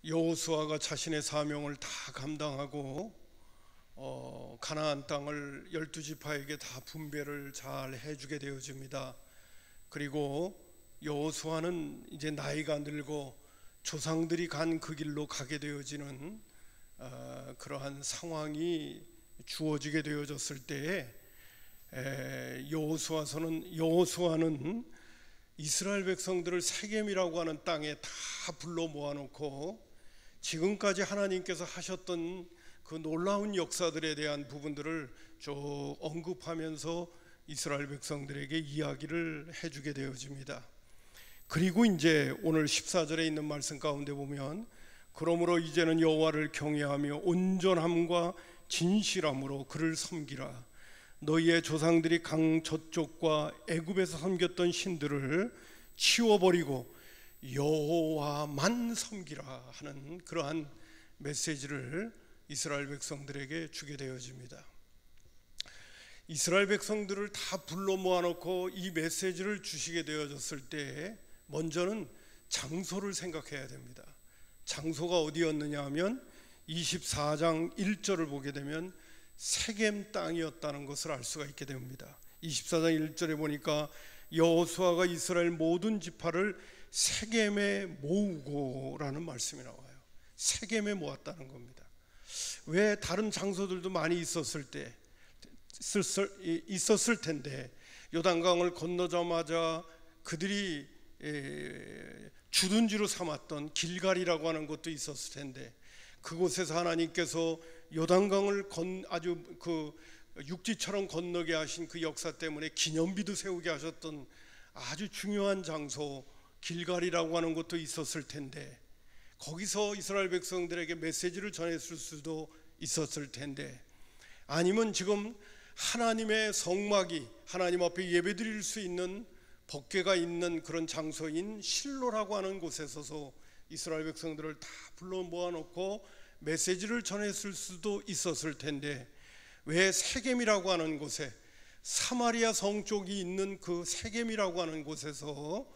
여호수아가 자신의 사명을 다 감당하고 가나안 땅을 12지파에게 다 분배를 잘 해주게 되어집니다. 그리고 여호수아는 이제 나이가 늘고 조상들이 간 그 길로 가게 되어지는 그러한 상황이 주어지게 되어졌을 때에 여호수아는 이스라엘 백성들을 세겜이라고 하는 땅에 다 불러 모아놓고 지금까지 하나님께서 하셨던 그 놀라운 역사들에 대한 부분들을 쭉 언급하면서 이스라엘 백성들에게 이야기를 해주게 되어집니다. 그리고 이제 오늘 14절에 있는 말씀 가운데 보면, 그러므로 이제는 여호와를 경외하며 온전함과 진실함으로 그를 섬기라. 너희의 조상들이 강 저쪽과 애굽에서 섬겼던 신들을 치워버리고 여호와만 섬기라 하는 그러한 메시지를 이스라엘 백성들에게 주게 되어집니다. 이스라엘 백성들을 다 불러 모아놓고 이 메시지를 주시게 되어졌을 때 먼저는 장소를 생각해야 됩니다. 장소가 어디였느냐 하면 24장 1절을 보게 되면 세겜 땅이었다는 것을 알 수가 있게 됩니다. 24장 1절에 보니까 여호수아가 이스라엘 모든 지파를 세겜에 모으고 라는 말씀이 나와요. 세겜에 모았다는 겁니다. 왜 다른 장소들도 많이 있었을 텐데 요단강을 건너자마자 그들이 주둔지로 삼았던 길갈이라고 하는 곳도 있었을 텐데 그곳에서 하나님께서 요단강을 아주 그 육지처럼 건너게 하신 그 역사 때문에 기념비도 세우게 하셨던 아주 중요한 장소 길갈이라고 하는 곳도 있었을 텐데 거기서 이스라엘 백성들에게 메시지를 전했을 수도 있었을 텐데, 아니면 지금 하나님의 성막이 하나님 앞에 예배드릴 수 있는 법궤가 있는 그런 장소인 실로라고 하는 곳에 서서 이스라엘 백성들을 다 불러 모아놓고 메시지를 전했을 수도 있었을 텐데, 왜 세겜이라고 하는 곳에, 사마리아 성 쪽이 있는 그 세겜이라고 하는 곳에서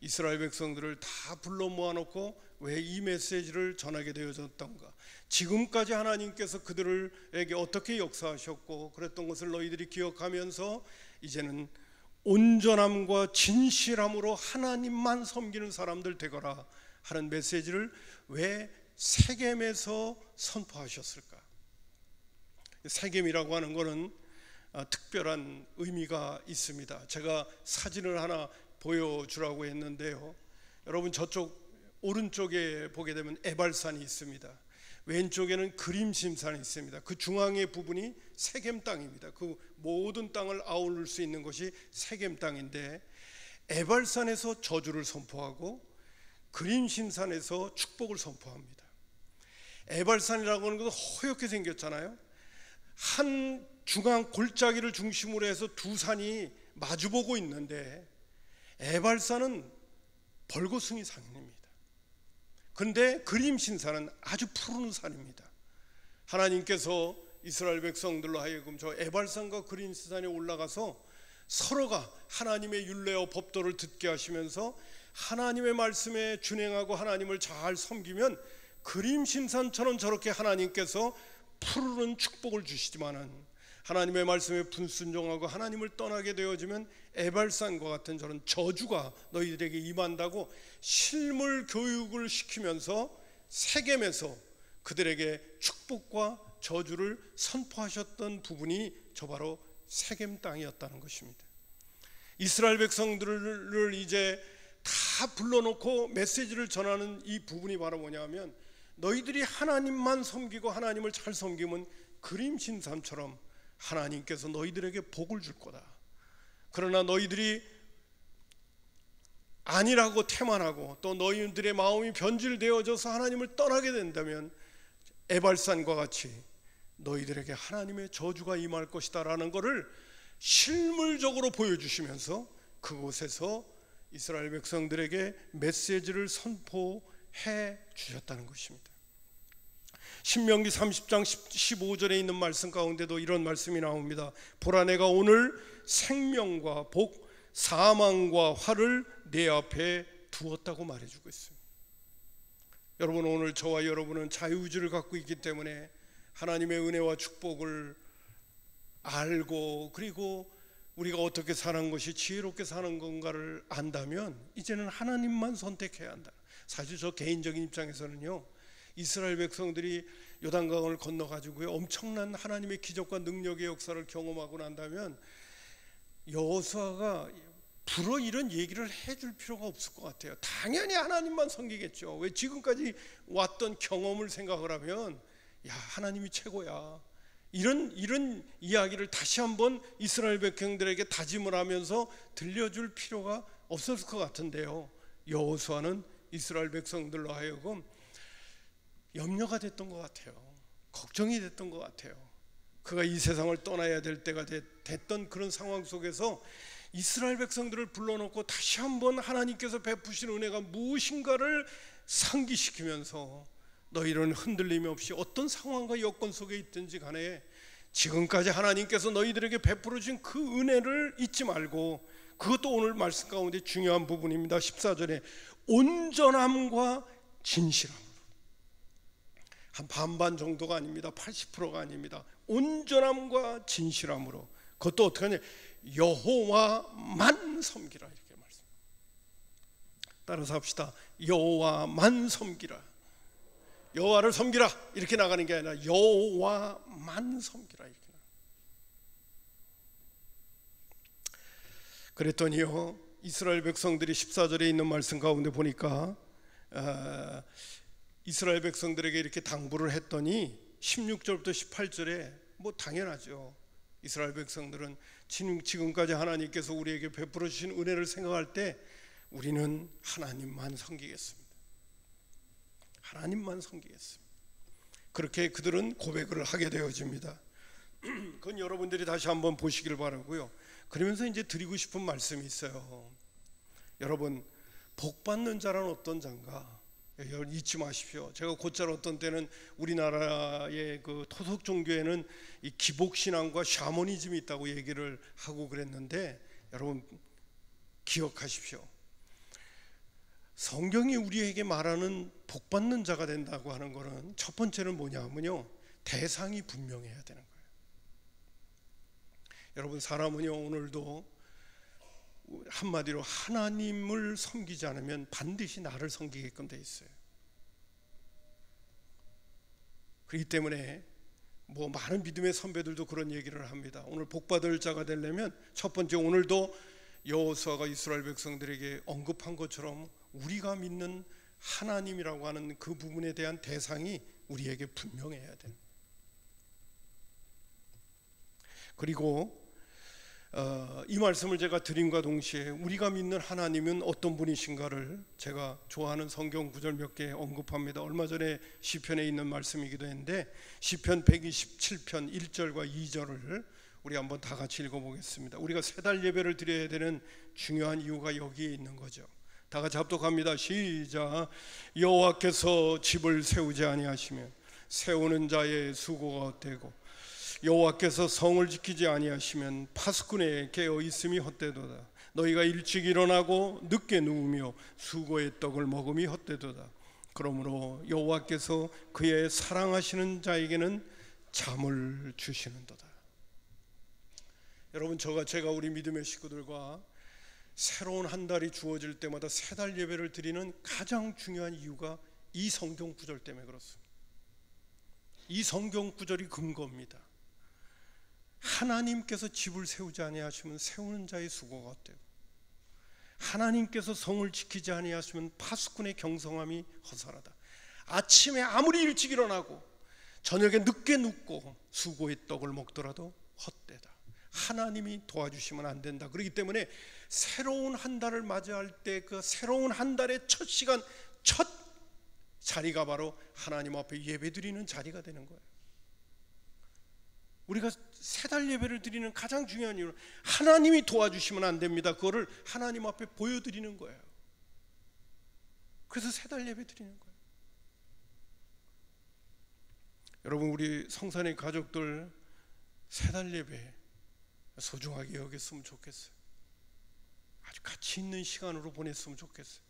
이스라엘 백성들을 다 불러 모아놓고 왜 이 메시지를 전하게 되어졌던가? 지금까지 하나님께서 그들에게 어떻게 역사하셨고 그랬던 것을 너희들이 기억하면서 이제는 온전함과 진실함으로 하나님만 섬기는 사람들 되거라 하는 메시지를 왜 세겜에서 선포하셨을까? 세겜이라고 하는 것은 특별한 의미가 있습니다. 제가 사진을 하나 보여주라고 했는데요, 여러분 저쪽 오른쪽에 보게 되면 에발산이 있습니다. 왼쪽에는 그림심산이 있습니다. 그 중앙의 부분이 세겜 땅입니다. 그 모든 땅을 아울릴 수 있는 것이 세겜 땅인데, 에발산에서 저주를 선포하고 그림심산에서 축복을 선포합니다. 에발산이라고 하는 것은 허옇게 생겼잖아요. 한 중앙 골짜기를 중심으로 해서 두 산이 마주보고 있는데 에발산은 벌거숭이 산입니다. 그런데 그림신산은 아주 푸른 산입니다. 하나님께서 이스라엘 백성들로 하여금 저 에발산과 그림신산에 올라가서 서로가 하나님의 율례와 법도를 듣게 하시면서 하나님의 말씀에 준행하고 하나님을 잘 섬기면 그림신산처럼 저렇게 하나님께서 푸르른 축복을 주시지만은, 하나님의 말씀에 불순종하고 하나님을 떠나게 되어지면 에발산과 같은 저런 저주가 너희들에게 임한다고 실물 교육을 시키면서 세겜에서 그들에게 축복과 저주를 선포하셨던 부분이 저 바로 세겜 땅이었다는 것입니다. 이스라엘 백성들을 이제 다 불러놓고 메시지를 전하는 이 부분이 바로 뭐냐면, 너희들이 하나님만 섬기고 하나님을 잘 섬기면 그림신산처럼 하나님께서 너희들에게 복을 줄 거다. 그러나 너희들이 아니라고 태만하고 또 너희들의 마음이 변질되어져서 하나님을 떠나게 된다면 에발산과 같이 너희들에게 하나님의 저주가 임할 것이다 라는 것을 실물적으로 보여주시면서 그곳에서 이스라엘 백성들에게 메시지를 선포해 주셨다는 것입니다. 신명기 30장 15절에 있는 말씀 가운데도 이런 말씀이 나옵니다. 보라, 내가 오늘 생명과 복, 사망과 화를 내 앞에 두었다고 말해주고 있습니다. 여러분, 오늘 저와 여러분은 자유의지를 갖고 있기 때문에 하나님의 은혜와 축복을 알고, 그리고 우리가 어떻게 사는 것이 지혜롭게 사는 건가를 안다면 이제는 하나님만 선택해야 한다. 사실 저 개인적인 입장에서는요, 이스라엘 백성들이 요단강을 건너가지고요 엄청난 하나님의 기적과 능력의 역사를 경험하고 난다면 여호수아가 불어 이런 얘기를 해줄 필요가 없을 것 같아요. 당연히 하나님만 섬기겠죠. 왜? 지금까지 왔던 경험을 생각을 하면 야, 하나님이 최고야, 이런 이야기를 다시 한번 이스라엘 백성들에게 다짐을 하면서 들려줄 필요가 없었을 것 같은데요, 여호수아는 이스라엘 백성들로 하여금 염려가 됐던 것 같아요. 걱정이 됐던 것 같아요. 그가 이 세상을 떠나야 될 때가 됐던 그런 상황 속에서 이스라엘 백성들을 불러놓고 다시 한번 하나님께서 베푸신 은혜가 무엇인가를 상기시키면서 너희는 흔들림 없이 어떤 상황과 여건 속에 있든지 간에 지금까지 하나님께서 너희들에게 베풀어 주신 그 은혜를 잊지 말고, 그것도 오늘 말씀 가운데 중요한 부분입니다. 14절에 온전함과 진실함, 한 반반 정도가 아닙니다. 80%가 아닙니다. 온전함과 진실함으로, 그것도 어떻게 하냐, 여호와만 섬기라, 이렇게 말씀. 따라서 합시다. 여호와만 섬기라. 여호와를 섬기라 이렇게 나가는 게 아니라 여호와만 섬기라 이렇게 나가는. 그랬더니요, 이스라엘 백성들이 14절에 있는 말씀 가운데 보니까 이스라엘 백성들에게 이렇게 당부를 했더니 16절부터 18절에 뭐 당연하죠. 이스라엘 백성들은 지금까지 하나님께서 우리에게 베풀어 주신 은혜를 생각할 때 우리는 하나님만 섬기겠습니다. 하나님만 섬기겠습니다. 그렇게 그들은 고백을 하게 되어집니다. 그건 여러분들이 다시 한번 보시기를 바라고요. 그러면서 이제 드리고 싶은 말씀이 있어요. 여러분, 복 받는 자란 어떤 자인가? 잊지 마십시오. 제가 곧잘 어떤 때는 우리나라의 그 토속 종교에는 이 기복 신앙과 샤머니즘이 있다고 얘기를 하고 그랬는데, 여러분 기억하십시오. 성경이 우리에게 말하는 복 받는 자가 된다고 하는 것은 첫 번째는 뭐냐면요, 대상이 분명해야 되는 거예요. 여러분, 사람은요 오늘도 한마디로 하나님을 섬기지 않으면 반드시 나를 섬기게끔 돼 있어요. 그렇기 때문에 뭐 많은 믿음의 선배들도 그런 얘기를 합니다. 오늘 복받을 자가 되려면 첫 번째, 오늘도 여호수아가 이스라엘 백성들에게 언급한 것처럼 우리가 믿는 하나님이라고 하는 그 부분에 대한 대상이 우리에게 분명해야 돼요. 그리고 이 말씀을 제가 드림과 동시에 우리가 믿는 하나님은 어떤 분이신가를 제가 좋아하는 성경 구절 몇 개 언급합니다. 얼마 전에 시편에 있는 말씀이기도 했는데, 시편 127편 1절과 2절을 우리 한번 다 같이 읽어보겠습니다. 우리가 세달 예배를 드려야 되는 중요한 이유가 여기에 있는 거죠. 다 같이 합독합니다. 시작. 여호와께서 집을 세우지 아니하시면 세우는 자의 수고가 헛되고, 여호와께서 성을 지키지 아니하시면 파수꾼의 깨어 있음이 헛되도다. 너희가 일찍 일어나고 늦게 누우며 수고의 떡을 먹음이 헛되도다. 그러므로 여호와께서 그의 사랑하시는 자에게는 잠을 주시는도다. 여러분, 제가 우리 믿음의 식구들과 새로운 한 달이 주어질 때마다 세 달 예배를 드리는 가장 중요한 이유가 이 성경 구절 때문에 그렇습니다. 이 성경 구절이 근거입니다. 하나님께서 집을 세우지 아니하시면 세우는 자의 수고가 헛되고, 하나님께서 성을 지키지 아니하시면 파수꾼의 경성함이 허살하다. 아침에 아무리 일찍 일어나고 저녁에 늦게 눕고 수고의 떡을 먹더라도 헛되다. 하나님이 도와주시면 안 된다. 그렇기 때문에 새로운 한 달을 맞이할 때 그 새로운 한 달의 첫 시간, 첫 자리가 바로 하나님 앞에 예배드리는 자리가 되는 거예요. 우리가 세 달 예배를 드리는 가장 중요한 이유는 하나님이 도와주시면 안 됩니다. 그거를 하나님 앞에 보여드리는 거예요. 그래서 세 달 예배 드리는 거예요. 여러분, 우리 성산의 가족들 세 달 예배 소중하게 여겼으면 좋겠어요. 아주 가치 있는 시간으로 보냈으면 좋겠어요.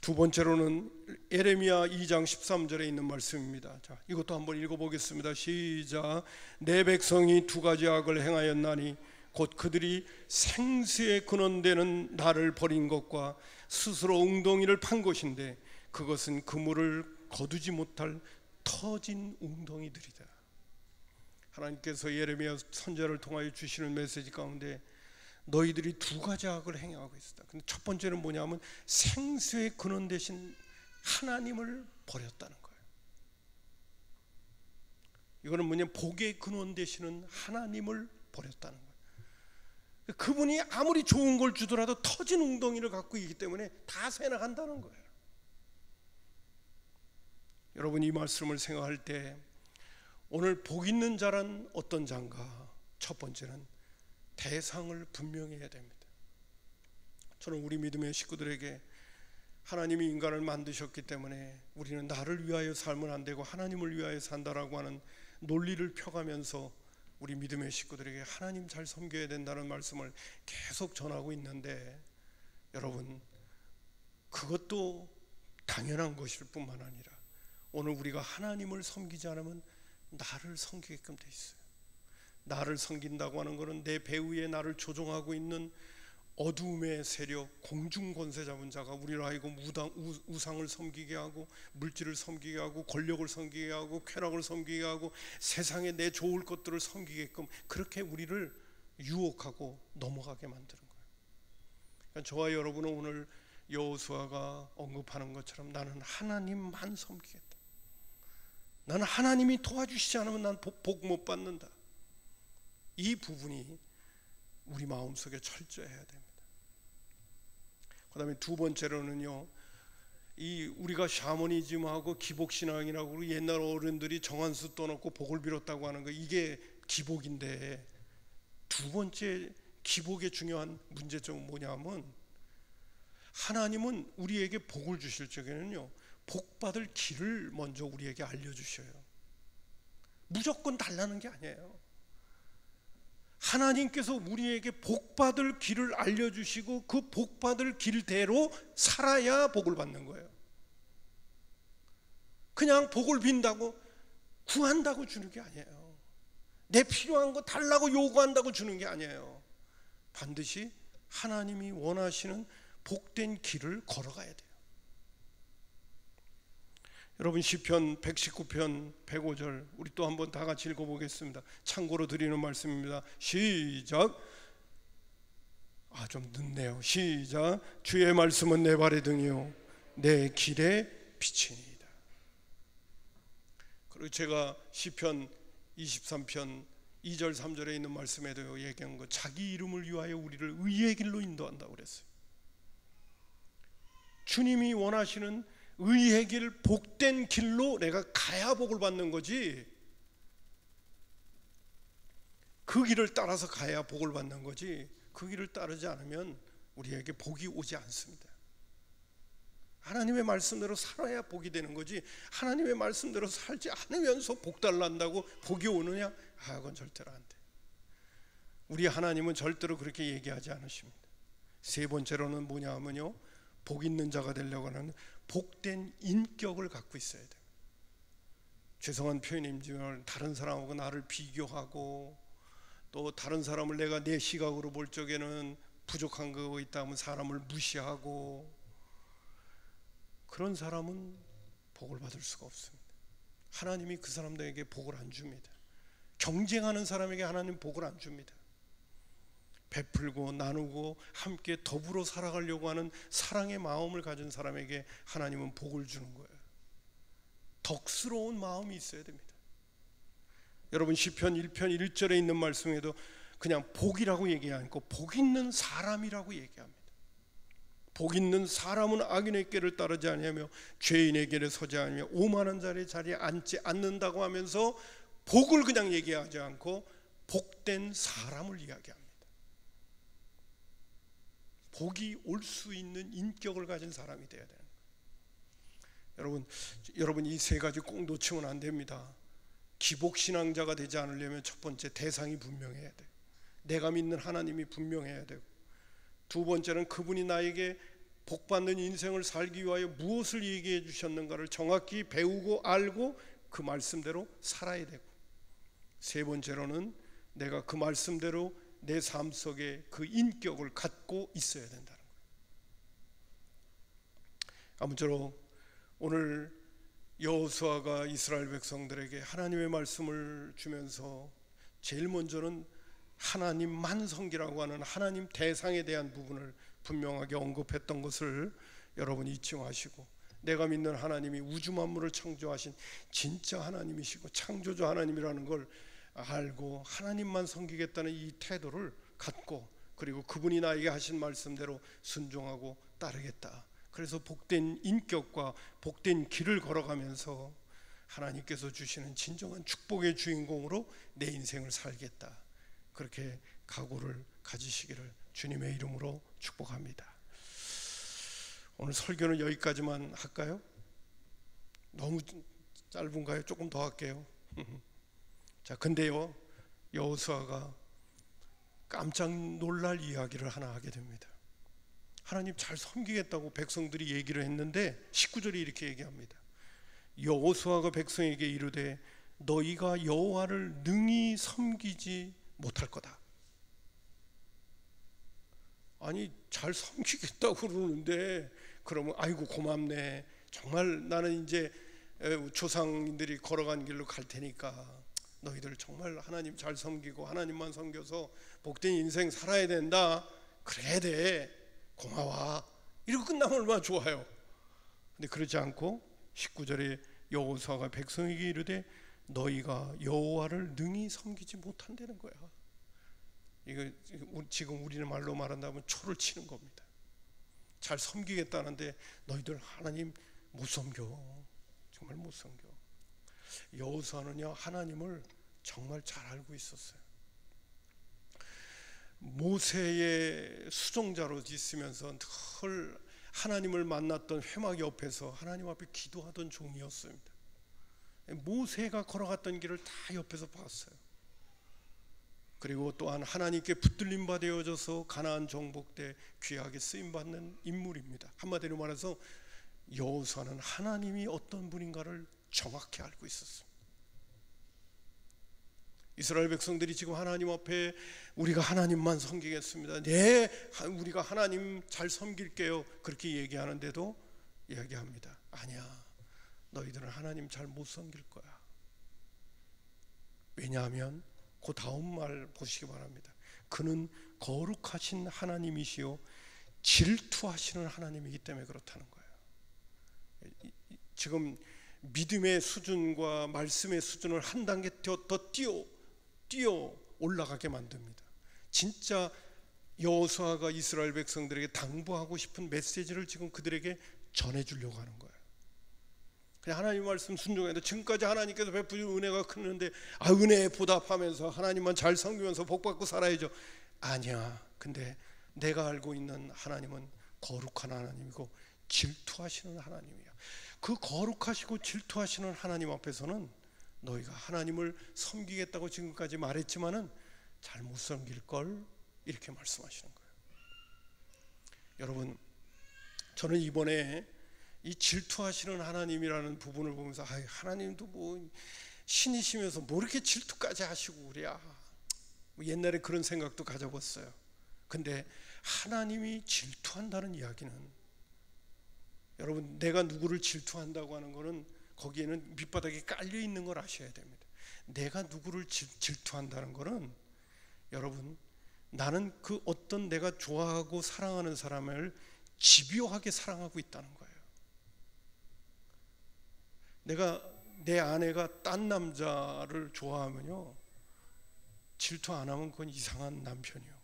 두 번째로는 예레미야 2장 13절에 있는 말씀입니다. 자, 이것도 한번 읽어보겠습니다. 시작. 내 백성이 두 가지 악을 행하였나니 곧 그들이 생수의 근원되는 나를 버린 것과 스스로 웅덩이를 판 것인데 그것은 그물을 거두지 못할 터진 웅덩이들이다. 하나님께서 예레미야 선지자를 통하여 주시는 메시지 가운데 너희들이 두 가지 악을 행하고 있었다. 근데 첫 번째는 뭐냐면 생수의 근원 대신 하나님을 버렸다는 거예요. 이거는 뭐냐면 복의 근원 되시는 하나님을 버렸다는 거예요. 그분이 아무리 좋은 걸 주더라도 터진 웅덩이를 갖고 있기 때문에 다 새나간다는 거예요. 여러분, 이 말씀을 생각할 때 오늘 복 있는 자란 어떤 자인가? 첫 번째는 대상을 분명히 해야 됩니다. 저는 우리 믿음의 식구들에게 하나님이 인간을 만드셨기 때문에 우리는 나를 위하여 살면 안 되고 하나님을 위하여 산다라고 하는 논리를 펴가면서 우리 믿음의 식구들에게 하나님 잘 섬겨야 된다는 말씀을 계속 전하고 있는데, 여러분, 그것도 당연한 것일 뿐만 아니라 오늘 우리가 하나님을 섬기지 않으면 나를 섬기게끔 돼 있어요. 나를 섬긴다고 하는 것은 내 배후에 나를 조종하고 있는 어두움의 세력, 공중 권세 잡은 자가 우리로 하여금 우상을 섬기게 하고 물질을 섬기게 하고 권력을 섬기게 하고 쾌락을 섬기게 하고 세상에 내 좋을 것들을 섬기게끔 그렇게 우리를 유혹하고 넘어가게 만드는 거예요. 그러니까 저와 여러분은 오늘 여호수아가 언급하는 것처럼 나는 하나님만 섬기겠다. 나는 하나님이 도와주시지 않으면 난 복 못 받는다. 이 부분이 우리 마음속에 철저해야 됩니다. 그 다음에 두 번째로는요, 이 우리가 샤머니즘하고 기복신앙이라고 옛날 어른들이 정한수 떠놓고 복을 빌었다고 하는 거, 이게 기복인데, 두 번째 기복의 중요한 문제점은 뭐냐면 하나님은 우리에게 복을 주실 적에는요 복 받을 길을 먼저 우리에게 알려주셔요. 무조건 달라는 게 아니에요. 하나님께서 우리에게 복받을 길을 알려주시고 그 복받을 길대로 살아야 복을 받는 거예요. 그냥 복을 빈다고 구한다고 주는 게 아니에요. 내 필요한 거 달라고 요구한다고 주는 게 아니에요. 반드시 하나님이 원하시는 복된 길을 걸어가야 돼요. 여러분, 시편 119편 105절 우리 또 한번 다 같이 읽어보겠습니다. 참고로 드리는 말씀입니다. 시작. 좀 늦네요. 시작. 주의 말씀은 내 발의 등이요 내 길의 빛이니이다. 그리고 제가 시편 23편 2절 3절에 있는 말씀에도 얘기한 거, 자기 이름을 위하여 우리를 의의 길로 인도한다고 그랬어요. 주님이 원하시는 의의 길, 복된 길로 내가 가야 복을 받는 거지, 그 길을 따라서 가야 복을 받는 거지, 그 길을 따르지 않으면 우리에게 복이 오지 않습니다. 하나님의 말씀대로 살아야 복이 되는 거지, 하나님의 말씀대로 살지 않으면서 복 달란다고 복이 오느냐? 그건 절대로 안 돼. 우리 하나님은 절대로 그렇게 얘기하지 않으십니다. 세 번째로는 뭐냐 하면요, 복 있는 자가 되려고 하는 복된 인격을 갖고 있어야 돼요. 죄송한 표현이지만 다른 사람하고 나를 비교하고 또 다른 사람을 내가 내 시각으로 볼 적에는 부족한 거 있다면 사람을 무시하고, 그런 사람은 복을 받을 수가 없습니다. 하나님이 그 사람들에게 복을 안 줍니다. 경쟁하는 사람에게 하나님 복을 안 줍니다. 베풀고 나누고 함께 더불어 살아가려고 하는 사랑의 마음을 가진 사람에게 하나님은 복을 주는 거예요. 덕스러운 마음이 있어야 됩니다. 여러분, 시편 1편 1절에 있는 말씀에도 그냥 복이라고 얘기 않고 복 있는 사람이라고 얘기합니다. 복 있는 사람은 악인의 길을 따르지 아니하며 죄인의 길에 서지 아니하며 오만한 자리에 앉지 않는다고 하면서 복을 그냥 얘기하지 않고 복된 사람을 이야기합니다. 복이 올 수 있는 인격을 가진 사람이 되어야 되는 거예요. 여러분 이 세 가지 꼭 놓치면 안 됩니다. 기복신앙자가 되지 않으려면 첫 번째, 대상이 분명해야 돼요. 내가 믿는 하나님이 분명해야 되고, 두 번째는 그분이 나에게 복받는 인생을 살기 위하여 무엇을 얘기해 주셨는가를 정확히 배우고 알고 그 말씀대로 살아야 되고, 세 번째로는 내가 그 말씀대로 내 삶 속에 그 인격을 갖고 있어야 된다는 거예요. 아무쪼록 오늘 여호수아가 이스라엘 백성들에게 하나님의 말씀을 주면서 제일 먼저는 하나님만 섬기라고 하는 하나님 대상에 대한 부분을 분명하게 언급했던 것을 여러분 잊지 마시고, 내가 믿는 하나님이 우주 만물을 창조하신 진짜 하나님이시고 창조주 하나님이라는 걸 알고 하나님만 섬기겠다는 이 태도를 갖고, 그리고 그분이 나에게 하신 말씀대로 순종하고 따르겠다. 그래서 복된 인격과 복된 길을 걸어가면서 하나님께서 주시는 진정한 축복의 주인공으로 내 인생을 살겠다, 그렇게 각오를 가지시기를 주님의 이름으로 축복합니다. 오늘 설교는 여기까지만 할까요? 너무 짧은가요? 조금 더 할게요. 자, 근데요, 여호수아가 깜짝 놀랄 이야기를 하나 하게 됩니다. 하나님 잘 섬기겠다고 백성들이 얘기를 했는데 19절이 이렇게 얘기합니다. 여호수아가 백성에게 이르되 너희가 여호와를 능히 섬기지 못할 거다. 아니, 잘 섬기겠다고 그러는데 그러면 아이고 고맙네, 정말 나는 이제 조상들이 걸어간 길로 갈 테니까 너희들 정말 하나님 잘 섬기고 하나님만 섬겨서 복된 인생 살아야 된다, 그래야 돼, 고마워, 이러고 끝나면 얼마나 좋아요. 근데 그렇지 않고 19절에 여호수아가 백성에게 이르되 너희가 여호와를 능히 섬기지 못한다는 거야. 이거 지금 우리는 말로 말한다면 초를 치는 겁니다. 잘 섬기겠다는데 너희들 하나님 못 섬겨, 정말 못 섬겨. 여호수아는요, 하나님을 정말 잘 알고 있었어요. 모세의 수종자로 있으면서 늘 하나님을 만났던 회막 옆에서 하나님 앞에 기도하던 종이었습니다. 모세가 걸어갔던 길을 다 옆에서 봤어요. 그리고 또한 하나님께 붙들림 바 되어져서 가나안 정복 때 귀하게 쓰임받는 인물입니다. 한마디로 말해서 여호수아는 하나님이 어떤 분인가를 정확히 알고 있었습니다. 이스라엘 백성들이 지금 하나님 앞에 우리가 하나님만 섬기겠습니다, 네, 우리가 하나님 잘 섬길게요, 그렇게 얘기하는데도 이야기합니다. 아니야, 너희들은 하나님 잘 못 섬길 거야. 왜냐하면 그 다음 말 보시기 바랍니다. 그는 거룩하신 하나님이시요 질투하시는 하나님이기 때문에 그렇다는 거예요. 지금 믿음의 수준과 말씀의 수준을 한 단계 더 뛰어 올라가게 만듭니다. 진짜 여호수아가 이스라엘 백성들에게 당부하고 싶은 메시지를 지금 그들에게 전해주려고 하는 거예요. 그냥 하나님 말씀 순종해도 지금까지 하나님께서 베푸신 은혜가 크는데 은혜에 보답하면서 하나님만 잘 섬기면서 복받고 살아야죠. 아니야. 근데 내가 알고 있는 하나님은 거룩한 하나님이고 질투하시는 하나님이야. 그 거룩하시고 질투하시는 하나님 앞에서는 너희가 하나님을 섬기겠다고 지금까지 말했지만은 잘 못 섬길 걸, 이렇게 말씀하시는 거예요. 여러분, 저는 이번에 이 질투하시는 하나님이라는 부분을 보면서 하나님도 뭐 신이시면서 뭐 이렇게 질투까지 하시고 그래야, 옛날에 그런 생각도 가져봤어요. 근데 하나님이 질투한다는 이야기는, 여러분, 내가 누구를 질투한다고 하는 거는 거기에는 밑바닥에 깔려 있는 걸 아셔야 됩니다. 내가 누구를 질투한다는 거는, 여러분, 나는 그 어떤 내가 좋아하고 사랑하는 사람을 집요하게 사랑하고 있다는 거예요. 내 아내가 딴 남자를 좋아하면요, 질투 안 하면 그건 이상한 남편이요.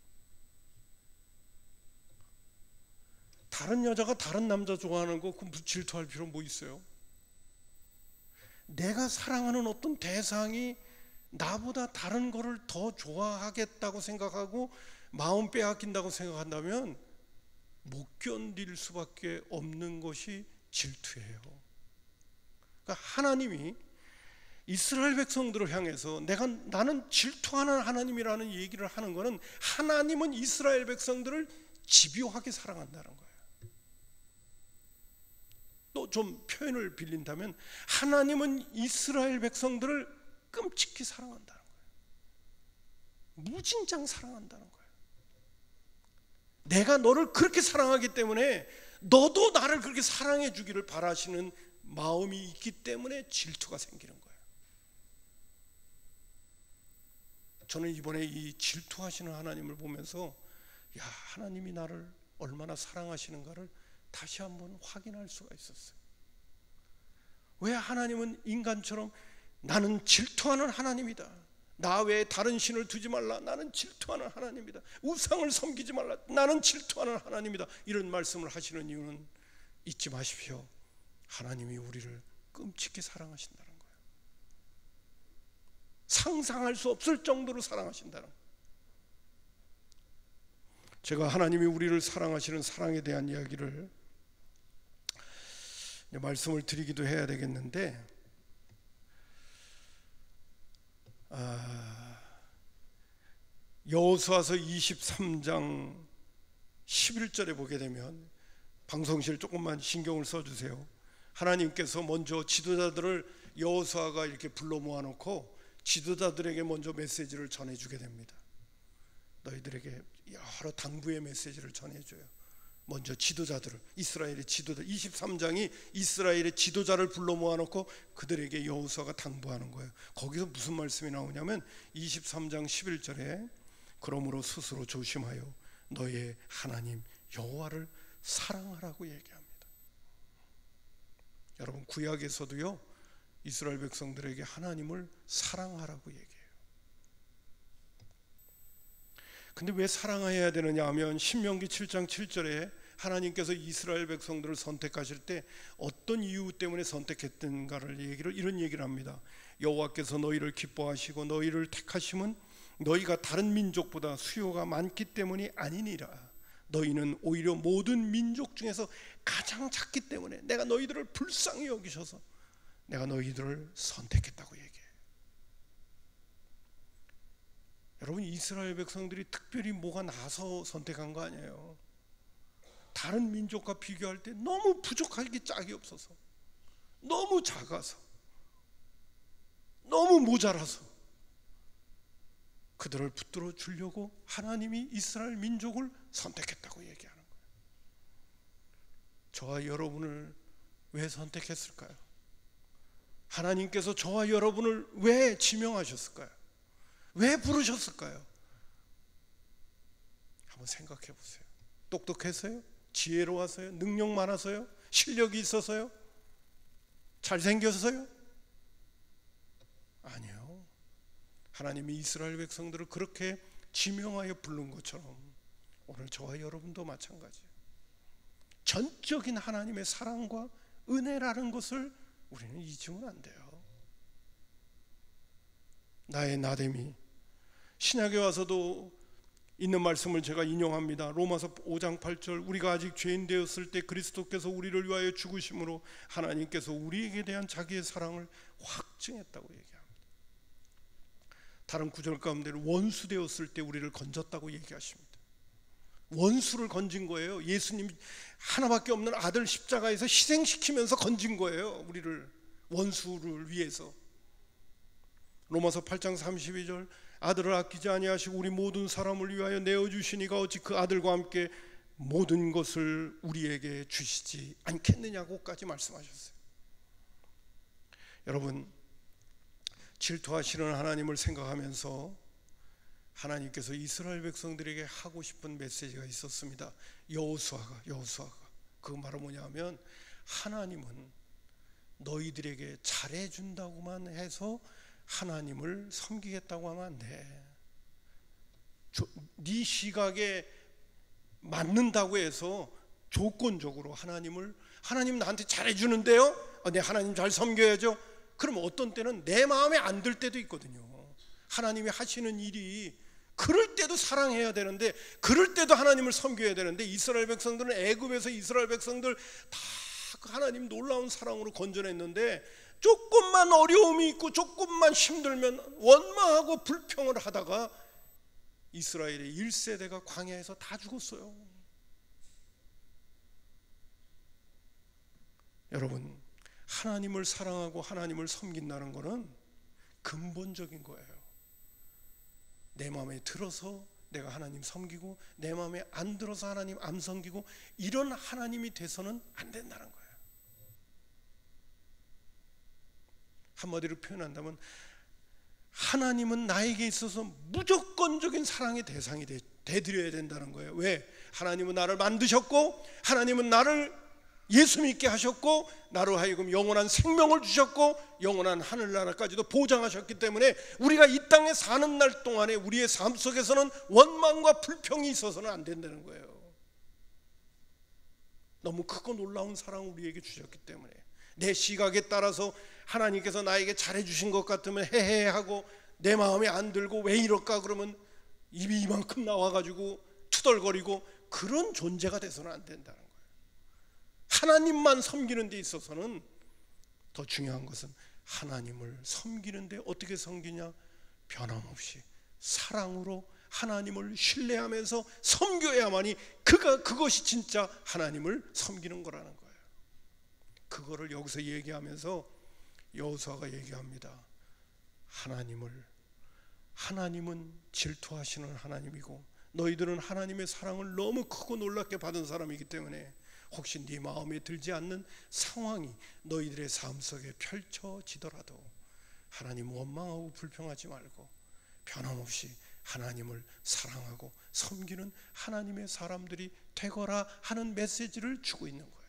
다른 여자가 다른 남자 좋아하는 거 그 질투할 필요 뭐 있어요? 내가 사랑하는 어떤 대상이 나보다 다른 거를 더 좋아하겠다고 생각하고 마음 빼앗긴다고 생각한다면 못 견딜 수밖에 없는 것이 질투예요. 그러니까 하나님이 이스라엘 백성들을 향해서 나는 질투하는 하나님이라는 얘기를 하는 것은, 하나님은 이스라엘 백성들을 집요하게 사랑한다는 거예요. 좀 표현을 빌린다면 하나님은 이스라엘 백성들을 끔찍히 사랑한다는 거예요. 무진장 사랑한다는 거예요. 내가 너를 그렇게 사랑하기 때문에 너도 나를 그렇게 사랑해 주기를 바라시는 마음이 있기 때문에 질투가 생기는 거예요. 저는 이번에 이 질투하시는 하나님을 보면서 야, 하나님이 나를 얼마나 사랑하시는가를 다시 한번 확인할 수가 있었어요. 왜 하나님은 인간처럼 나는 질투하는 하나님이다, 나 외에 다른 신을 두지 말라, 나는 질투하는 하나님이다, 우상을 섬기지 말라, 나는 질투하는 하나님이다, 이런 말씀을 하시는 이유는 잊지 마십시오. 하나님이 우리를 끔찍히 사랑하신다는 거예요. 상상할 수 없을 정도로 사랑하신다는 거예요. 제가 하나님이 우리를 사랑하시는 사랑에 대한 이야기를 말씀을 드리기도 해야 되겠는데, 여호수아서 23장 11절에 보게 되면, 방송실 조금만 신경을 써주세요. 하나님께서 먼저 지도자들을 여호수아가 이렇게 불러 모아놓고 지도자들에게 먼저 메시지를 전해주게 됩니다. 너희들에게 여러 당부의 메시지를 전해줘요. 먼저 지도자들을, 이스라엘의 지도자, 23장이 이스라엘의 지도자를 불러 모아놓고 그들에게 여호수아가 당부하는 거예요. 거기서 무슨 말씀이 나오냐면 23장 11절에 그러므로 스스로 조심하여 너의 하나님 여호와를 사랑하라고 얘기합니다. 여러분, 구약에서도요 이스라엘 백성들에게 하나님을 사랑하라고 얘기해요. 근데 왜 사랑해야 되느냐 하면 신명기 7장 7절에 하나님께서 이스라엘 백성들을 선택하실 때 어떤 이유 때문에 선택했던가를 이런 얘기를 합니다. 여호와께서 너희를 기뻐하시고 너희를 택하심은 너희가 다른 민족보다 수요가 많기 때문이 아니니라. 너희는 오히려 모든 민족 중에서 가장 작기 때문에 내가 너희들을 불쌍히 여기셔서 내가 너희들을 선택했다고 얘기해요. 여러분, 이스라엘 백성들이 특별히 뭐가 나서 선택한 거 아니에요. 다른 민족과 비교할 때 너무 부족하기 짝이 없어서, 너무 작아서, 너무 모자라서 그들을 붙들어 주려고 하나님이 이스라엘 민족을 선택했다고 얘기하는 거예요. 저와 여러분을 왜 선택했을까요? 하나님께서 저와 여러분을 왜 지명하셨을까요? 왜 부르셨을까요? 한번 생각해 보세요. 똑똑해서요? 지혜로워서요? 능력 많아서요? 실력이 있어서요? 잘생겨서요? 아니요. 하나님이 이스라엘 백성들을 그렇게 지명하여 부른 것처럼 오늘 저와 여러분도 마찬가지예요. 전적인 하나님의 사랑과 은혜라는 것을 우리는 잊으면 안 돼요. 나의 나됨이, 신약에 와서도 있는 말씀을 제가 인용합니다. 로마서 5장 8절, 우리가 아직 죄인 되었을 때 그리스도께서 우리를 위하여 죽으심으로 하나님께서 우리에게 대한 자기의 사랑을 확증했다고 얘기합니다. 다른 구절 가운데는 원수 되었을 때 우리를 건졌다고 얘기하십니다. 원수를 건진 거예요. 예수님 하나밖에 없는 아들 십자가에서 희생시키면서 건진 거예요. 우리를, 원수를 위해서. 로마서 8장 32절, 아들을 아끼지 아니하시고 우리 모든 사람을 위하여 내어주시니가 어찌 그 아들과 함께 모든 것을 우리에게 주시지 않겠느냐고까지 말씀하셨어요. 여러분, 질투하시는 하나님을 생각하면서 하나님께서 이스라엘 백성들에게 하고 싶은 메시지가 있었습니다. 여호수아가 그 말은 뭐냐면, 하나님은 너희들에게 잘해준다고만 해서 하나님을 섬기겠다고 하면 안 돼. 네 시각에 맞는다고 해서 조건적으로 하나님 나한테 잘해주는데요, 내 하나님 잘 섬겨야죠. 그럼 어떤 때는 내 마음에 안 들 때도 있거든요. 하나님이 하시는 일이 그럴 때도 사랑해야 되는데, 그럴 때도 하나님을 섬겨야 되는데, 이스라엘 백성들은 애굽에서 이스라엘 백성들 다 하나님 놀라운 사랑으로 건져냈는데, 조금만 어려움이 있고 조금만 힘들면 원망하고 불평을 하다가 이스라엘의 1세대가 광야에서 다 죽었어요. 여러분, 하나님을 사랑하고 하나님을 섬긴다는 것은 근본적인 거예요. 내 마음에 들어서 내가 하나님 섬기고 내 마음에 안 들어서 하나님 안 섬기고 이런 하나님이 돼서는 안 된다는 거예요. 한마디로 표현한다면 하나님은 나에게 있어서 무조건적인 사랑의 대상이 되드려야 된다는 거예요. 왜? 하나님은 나를 만드셨고 하나님은 나를 예수 믿게 하셨고 나로 하여금 영원한 생명을 주셨고 영원한 하늘나라까지도 보장하셨기 때문에 우리가 이 땅에 사는 날 동안에 우리의 삶 속에서는 원망과 불평이 있어서는 안 된다는 거예요. 너무 크고 놀라운 사랑을 우리에게 주셨기 때문에 내 시각에 따라서 하나님께서 나에게 잘해주신 것 같으면 헤헤하고 내 마음에 안 들고 왜 이럴까 그러면 입이 이만큼 나와가지고 투덜거리고 그런 존재가 돼서는 안 된다는 거예요. 하나님만 섬기는 데 있어서는 더 중요한 것은 하나님을 섬기는 데 어떻게 섬기냐? 변함없이 사랑으로 하나님을 신뢰하면서 섬겨야만이 그것이 진짜 하나님을 섬기는 거라는 거예요. 그거를 여기서 얘기하면서 여호수아가 얘기합니다. 하나님은 질투하시는 하나님이고 너희들은 하나님의 사랑을 너무 크고 놀랍게 받은 사람이기 때문에 혹시 네 마음에 들지 않는 상황이 너희들의 삶 속에 펼쳐지더라도 하나님 원망하고 불평하지 말고 변함없이 하나님을 사랑하고 섬기는 하나님의 사람들이 되거라 하는 메시지를 주고 있는 거예요.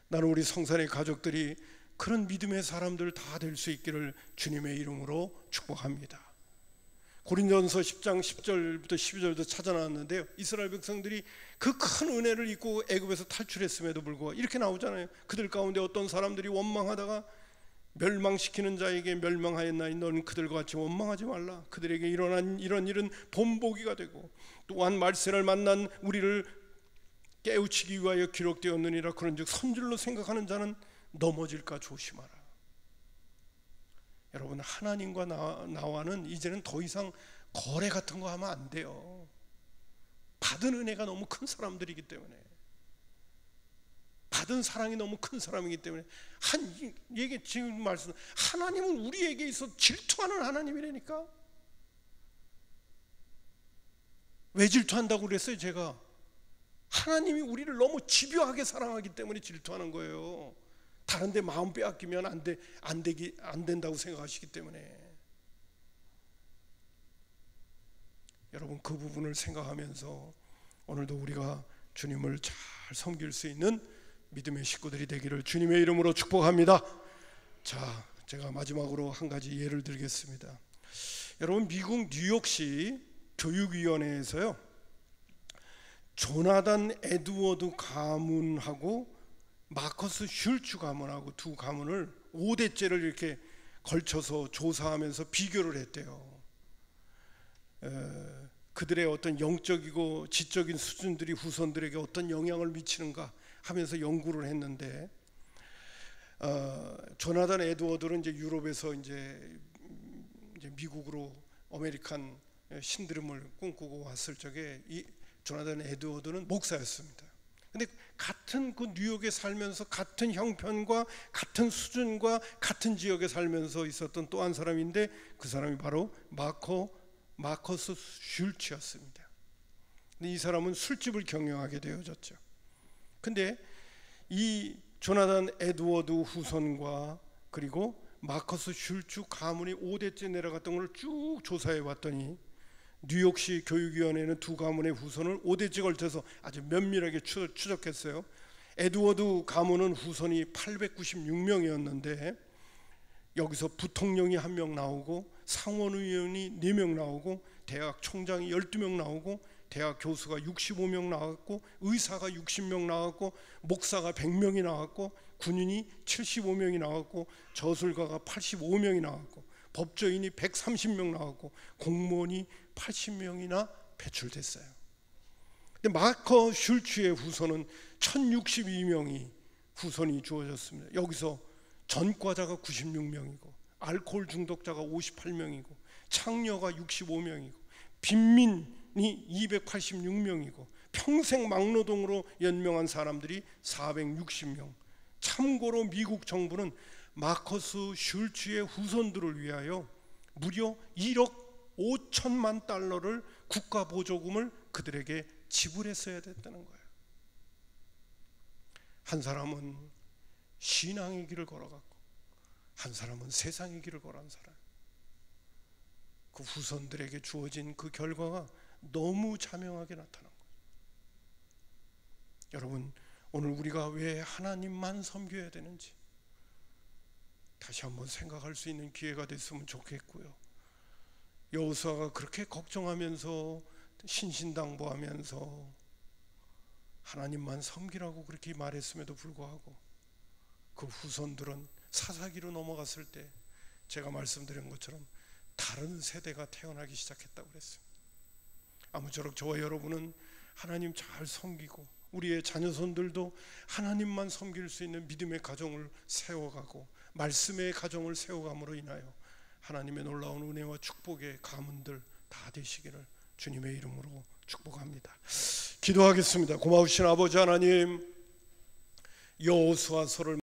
나는 우리 성산의 가족들이 그런 믿음의 사람들 다 될 수 있기를 주님의 이름으로 축복합니다. 고린도전서 10장 10절부터 12절도 찾아 나왔는데요, 이스라엘 백성들이 그 큰 은혜를 입고 애굽에서 탈출했음에도 불구하고 이렇게 나오잖아요. 그들 가운데 어떤 사람들이 원망하다가 멸망시키는 자에게 멸망하였나니 너는 그들과 같이 원망하지 말라. 그들에게 일어난 이런 일은 본보기가 되고 또한 말세를 만난 우리를 깨우치기 위하여 기록되었느니라. 그런즉 선줄로 생각하는 자는 넘어질까 조심하라. 여러분, 하나님과 나와는 이제는 더 이상 거래 같은 거 하면 안 돼요. 받은 은혜가 너무 큰 사람들이기 때문에, 받은 사랑이 너무 큰 사람이기 때문에 이게 지금 말씀, 하나님은 우리에게 있어 질투하는 하나님이라니까. 왜 질투한다고 그랬어요? 제가 하나님이 우리를 너무 집요하게 사랑하기 때문에 질투하는 거예요. 다른 데 마음 빼앗기면 안 된다고 생각하시기 때문에. 여러분, 그 부분을 생각하면서 오늘도 우리가 주님을 잘 섬길 수 있는 믿음의 식구들이 되기를 주님의 이름으로 축복합니다. 자, 제가 마지막으로 한 가지 예를 들겠습니다. 여러분, 미국 뉴욕시 교육위원회에서요, 조나단 에드워드 가문하고 마커스 슐츠 가문하고 두 가문을 5대째를 이렇게 걸쳐서 조사하면서 비교를 했대요. 그들의 어떤 영적이고 지적인 수준들이 후손들에게 어떤 영향을 미치는가 하면서 연구를 했는데, 조나단 에드워드는 이제 유럽에서 이제 미국으로 아메리칸 신드롬을 꿈꾸고 왔을 적에 이 조나단 에드워드는 목사였습니다. 근데 같은 그 뉴욕에 살면서 같은 형편과 같은 수준과 같은 지역에 살면서 있었던 또 한 사람인데 그 사람이 바로 마커스 슐츠였습니다. 근데 이 사람은 술집을 경영하게 되어졌죠. 근데 이 조나단 에드워드 후손과 그리고 마커스 슐츠 가문이 5대째 내려갔던 걸 쭉 조사해 봤더니 뉴욕시 교육위원회는 두 가문의 후손을 5대째 걸쳐서 아주 면밀하게 추적했어요. 에드워드 가문은 후손이 896명이었는데 여기서 부통령이 1명 나오고 상원의원이 4명 나오고 대학 총장이 12명 나오고 대학 교수가 65명 나왔고 의사가 60명 나왔고 목사가 100명이 나왔고 군인이 75명이 나왔고 저술가가 85명이 나왔고 법조인이 130명 나왔고 공무원이 80명이나 배출됐어요. 근데 마커 슐츠의 후손은 1062명이 후손이 주어졌습니다. 여기서 전과자가 96명이고 알코올 중독자가 58명이고 창녀가 65명이고 빈민이 286명이고 평생 막노동으로 연명한 사람들이 460명. 참고로 미국 정부는 마커스 슐츠의 후손들을 위하여 무려 1억 5천만 달러를 국가 보조금을 그들에게 지불했어야 됐다는 거예요. 한 사람은 신앙의 길을 걸어갔고 한 사람은 세상의 길을 걸어간 사람. 그 후손들에게 주어진 그 결과가 너무 자명하게 나타난 거예요. 여러분, 오늘 우리가 왜 하나님만 섬겨야 되는지 다시 한번 생각할 수 있는 기회가 됐으면 좋겠고요. 여호수아가 그렇게 걱정하면서 신신당부하면서 하나님만 섬기라고 그렇게 말했음에도 불구하고 그 후손들은 사사기로 넘어갔을 때 제가 말씀드린 것처럼 다른 세대가 태어나기 시작했다고 그랬습니다. 아무쪼록 저와 여러분은 하나님 잘 섬기고 우리의 자녀손들도 하나님만 섬길 수 있는 믿음의 가정을 세워가고 말씀의 가정을 세워감으로 인하여 하나님의 놀라운 은혜와 축복의 가문들 다 되시기를 주님의 이름으로 축복합니다. 기도하겠습니다. 고마우신 아버지 하나님, 여호수아서를